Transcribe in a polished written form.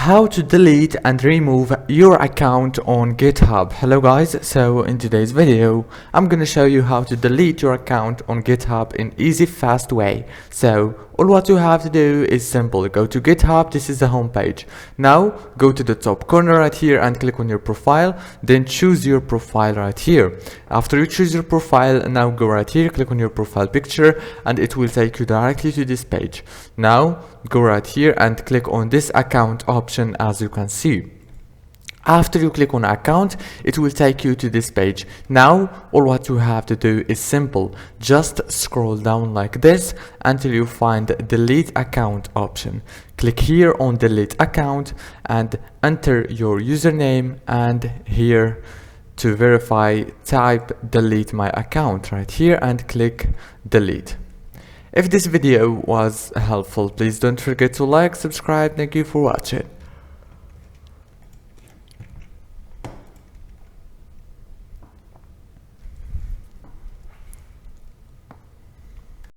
How to delete and remove your account on GitHub. Hello guys, so in today's video I'm gonna show you how to delete your account on GitHub in easy, fast way. So all what you have to do is simple. Go to GitHub. This is the home page. Now go to the top corner right here and click on your profile, then choose your profile right here. After you choose your profile, now go right here, click on your profile picture, and it will take you directly to this page. Now go right here and click on this account option, as you can see. After you click on account, it will take you to this page. Now all what you have to do is simple. Just scroll down like this until you find the delete account option. Click here on delete account and enter your username, and here to verify type delete my account right here and click delete. If this video was helpful, please don't forget to like, subscribe. Thank you for watching.